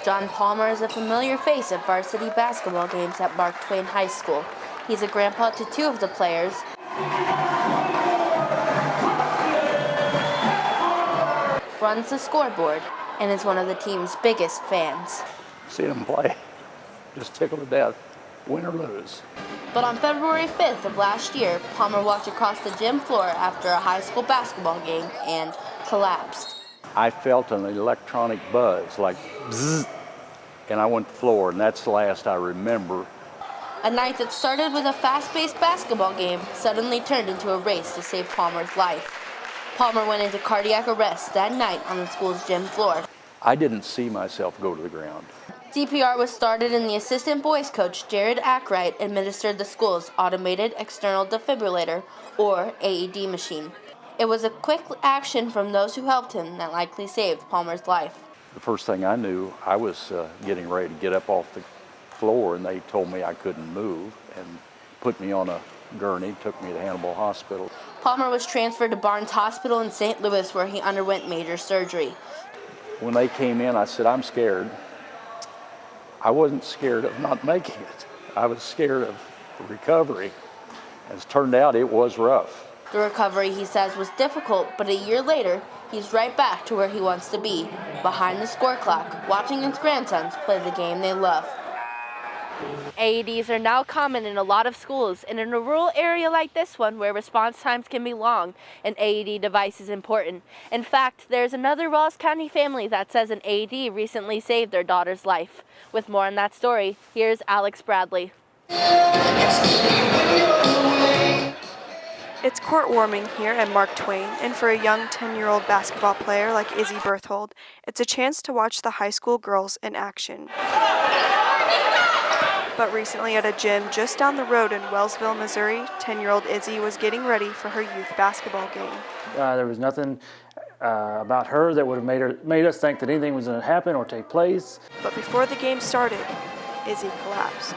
John Palmer is a familiar face at varsity basketball games at Mark Twain High School. He's a grandpa to two of the players, runs the scoreboard, and is one of the team's biggest fans. Seeing them play, just tickled to death, win or lose. But on February 5th of last year, Palmer walked across the gym floor after a high school basketball game and collapsed. I felt an electronic buzz, like bzzz, and I went to the floor, and that's the last I remember. A night that started with a fast-paced basketball game suddenly turned into a race to save Palmer's life. Palmer went into cardiac arrest that night on the school's gym floor. I didn't see myself go to the ground. CPR was started and the assistant boys coach, Jared Ackright, administered the school's automated external defibrillator, or AED machine. It was a quick action from those who helped him that likely saved Palmer's life. The first thing I knew, I was getting ready to get up off the floor, and they told me I couldn't move and put me on a gurney, took me to Hannibal Hospital. Palmer was transferred to Barnes Hospital in St. Louis, where he underwent major surgery. When they came in, I said, I'm scared. I wasn't scared of not making it. I was scared of recovery. As it turned out, it was rough. The recovery, he says, was difficult, but a year later, he's right back to where he wants to be, behind the score clock, watching his grandsons play the game they love. AEDs are now common in a lot of schools, and in a rural area like this one where response times can be long, an AED device is important. In fact, there's another Ross County family that says an AED recently saved their daughter's life. With more on that story, here's Alex Bradley. It's court warming here at Mark Twain, and for a young 10-year-old basketball player like Izzy Berthold, it's a chance to watch the high school girls in action. But recently at a gym just down the road in Wellsville, Missouri, 10-year-old Izzy was getting ready for her youth basketball game. There was nothing about her that would have made us think that anything was going to happen or take place. But before the game started, Izzy collapsed.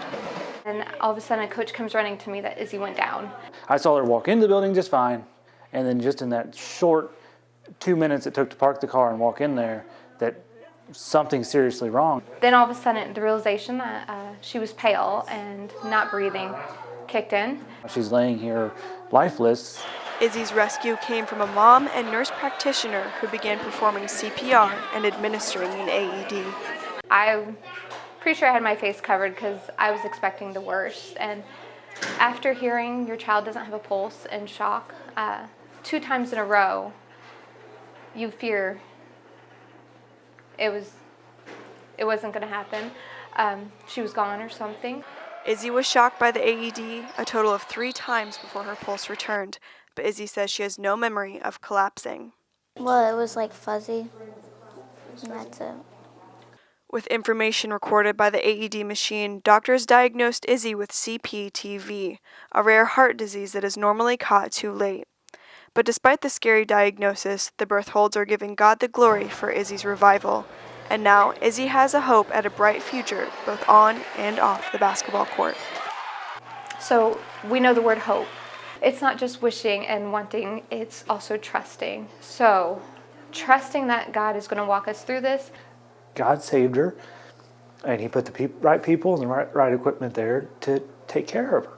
And all of a sudden a coach comes running to me that Izzy went down. I saw her walk into the building just fine, and then just in that short 2 minutes it took to park the car and walk in there, that something seriously wrong. Then all of a sudden the realization that she was pale and not breathing kicked in. She's laying here lifeless. Izzy's rescue came from a mom and nurse practitioner who began performing CPR and administering an AED. I'm pretty sure I had my face covered because I was expecting the worst. And after hearing your child doesn't have a pulse and shock 2 times in a row, you fear it wasn't going to happen. She was gone or something. Izzy was shocked by the AED a total of 3 times before her pulse returned, but Izzy says she has no memory of collapsing. Well, it was like fuzzy, and that's it. With information recorded by the AED machine, doctors diagnosed Izzy with CPTV, a rare heart disease that is normally caught too late. But despite the scary diagnosis, the Bertholds are giving God the glory for Izzy's revival. And now, Izzy has a hope at a bright future, both on and off the basketball court. So we know the word hope. It's not just wishing and wanting, it's also trusting. So trusting that God is going to walk us through this. God saved her, and he put the right people and the right equipment there to take care of her.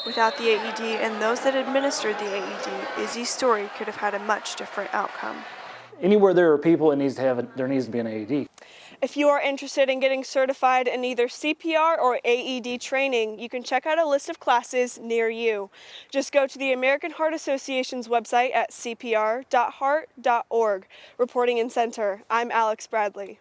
Without the AED and those that administered the AED, Izzy's story could have had a much different outcome. Anywhere there are people, there needs to be an AED. If you are interested in getting certified in either CPR or AED training, you can check out a list of classes near you. Just go to the American Heart Association's website at cpr.heart.org. Reporting in center, I'm Alex Bradley.